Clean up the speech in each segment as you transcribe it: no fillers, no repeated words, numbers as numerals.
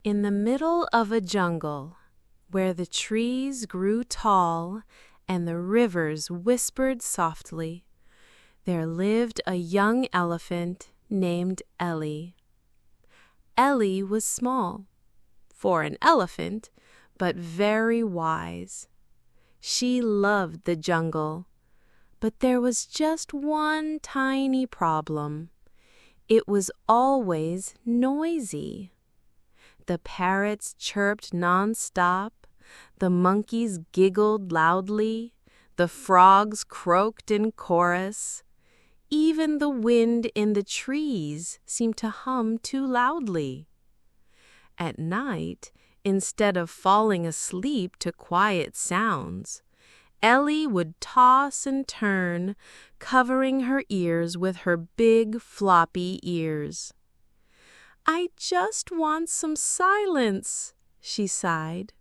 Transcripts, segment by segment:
In the middle of a jungle, where the trees grew tall and the rivers whispered softly, there lived a young elephant named Ellie. Ellie was small, for an elephant, but very wise. She loved the jungle, but there was just one tiny problem. It was always noisy. The parrots chirped nonstop, the monkeys giggled loudly, the frogs croaked in chorus. Even the wind in the trees seemed to hum too loudly. At night, instead of falling asleep to quiet sounds, Ellie would toss and turn, covering her ears with her big floppy ears. "I just want some silence," she sighed,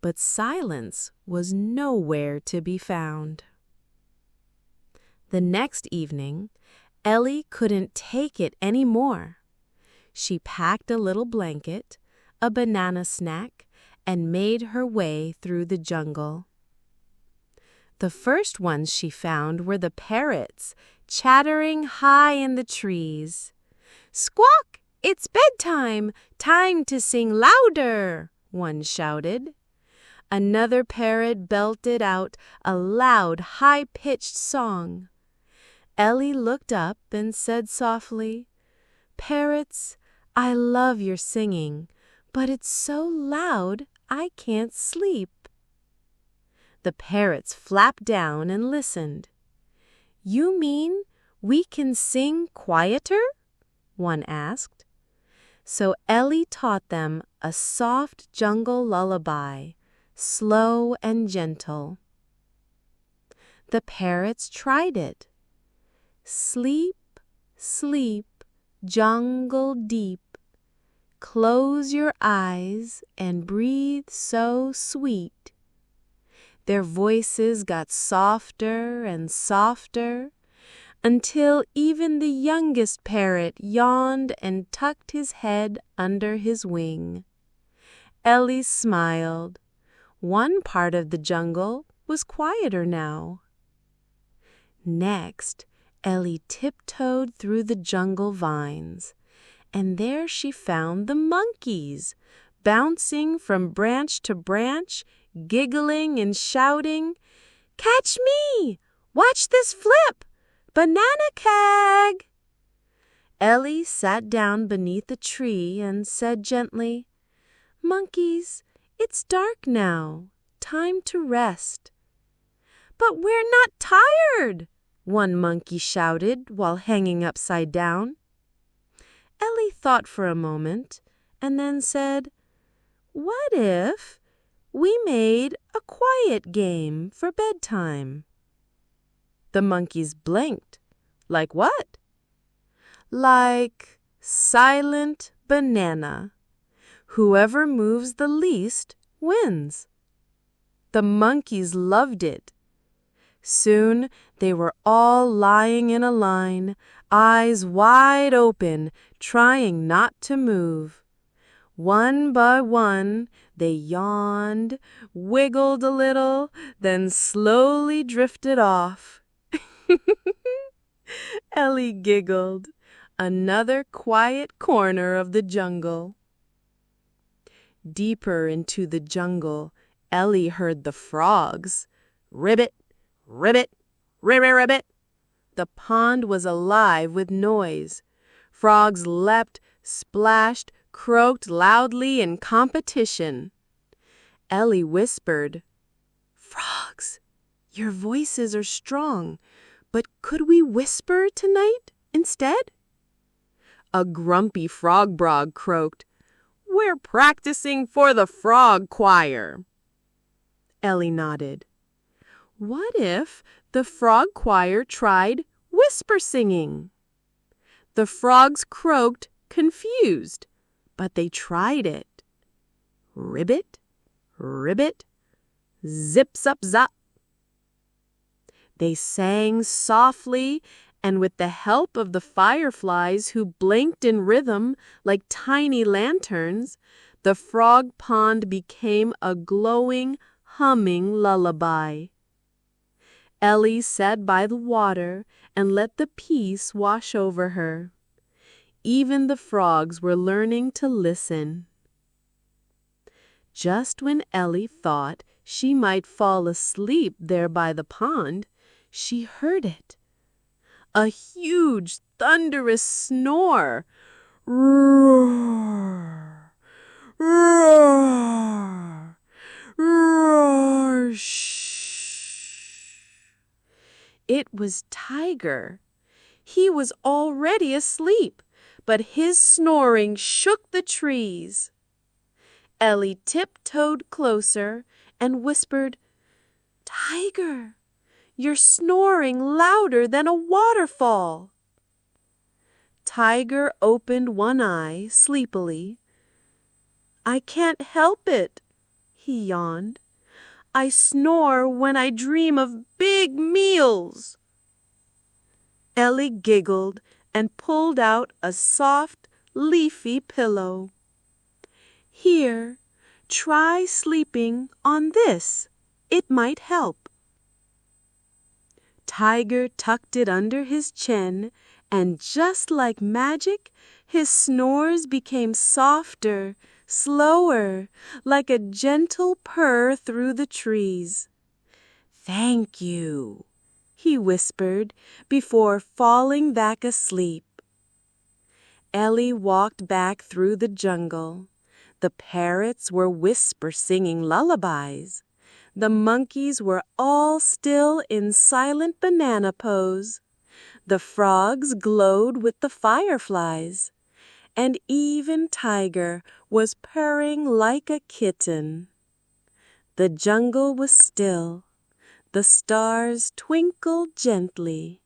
but silence was nowhere to be found. The next evening, Ellie couldn't take it any more. She packed a little blanket, a banana snack, and made her way through the jungle. The first ones she found were the parrots, chattering high in the trees. "Squawk! It's bedtime! Time to sing louder!" one shouted. Another parrot belted out a loud, high-pitched song. Ellie looked up and said softly, "Parrots, I love your singing, but it's so loud I can't sleep." The parrots flapped down and listened. "You mean we can sing quieter?" one asked. So Ellie taught them a soft jungle lullaby, slow and gentle. The parrots tried it. "Sleep, sleep, jungle deep. Close your eyes and breathe so sweet." Their voices got softer and softer, until even the youngest parrot yawned and tucked his head under his wing. Ellie smiled. One part of the jungle was quieter now. Next, Ellie tiptoed through the jungle vines, and there she found the monkeys, bouncing from branch to branch, giggling and shouting, "Catch me! Watch this flip! Banana keg!" Ellie sat down beneath a tree and said gently, "Monkeys, it's dark now. Time to rest." "But we're not tired!" one monkey shouted while hanging upside down. Ellie thought for a moment and then said, "What if we made a quiet game for bedtime?" The monkeys blinked. "Like what?" "Like silent banana. Whoever moves the least wins." The monkeys loved it. Soon they were all lying in a line, eyes wide open, trying not to move. One by one, they yawned, wiggled a little, then slowly drifted off. Ellie giggled. Another quiet corner of the jungle. Deeper into the jungle, Ellie heard the frogs. Ribbit, ribbit, ribbit, ribbit. The pond was alive with noise. Frogs leapt, splashed, croaked loudly in competition. Ellie whispered, "Frogs, your voices are strong, but could we whisper tonight instead?" A grumpy frog croaked, "We're practicing for the frog choir." Ellie nodded. What if the frog choir tried whisper singing? The frogs croaked, confused, but they tried it. Ribbit, ribbit, zip-zap-zap. They sang softly, and with the help of the fireflies who blinked in rhythm like tiny lanterns, The frog pond became a glowing, humming lullaby. Ellie sat by the water and let the peace wash over her. Even the frogs were learning to listen. Just when Ellie thought she might fall asleep there by the pond, she heard it. A huge, thunderous snore. Roar! Roar! Roar! Shh! It was Tiger. He was already asleep, but his snoring shook the trees. Ellie tiptoed closer and whispered, "Tiger, you're snoring louder than a waterfall." Tiger opened one eye sleepily. "I can't help it," he yawned. "I snore when I dream of big meals." Ellie giggled and pulled out a soft, leafy pillow. "Here, try sleeping on this. It might help." Tiger tucked it under his chin, and just like magic, his snores became softer, slower, like a gentle purr through the trees. "Thank you," he whispered before falling back asleep. Ellie walked back through the jungle. The parrots were whisper-singing lullabies. The monkeys were all still in silent banana pose. The frogs glowed with the fireflies. And even Tiger was purring like a kitten. The jungle was still. The stars twinkled gently.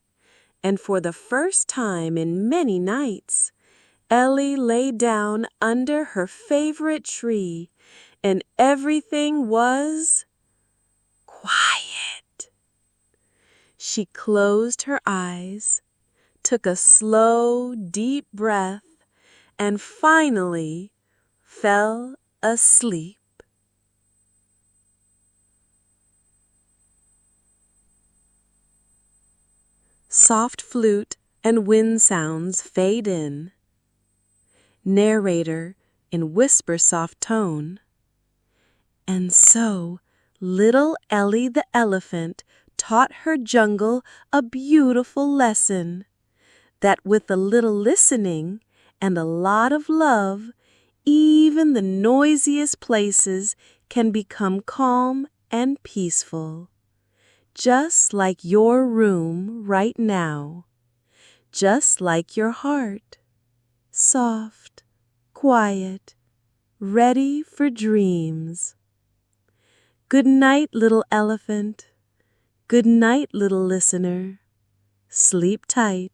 And for the first time in many nights, Ellie lay down under her favorite tree, and everything was quiet. She closed her eyes, took a slow, deep breath, and finally fell asleep. Soft flute and wind sounds fade in. Narrator in whisper-soft tone. And so little Ellie the Elephant taught her jungle a beautiful lesson, that with a little listening and a lot of love, even the noisiest places can become calm and peaceful. Just like your room right now. Just like your heart. Soft, quiet, ready for dreams. Good night, little elephant. Good night, little listener. Sleep tight.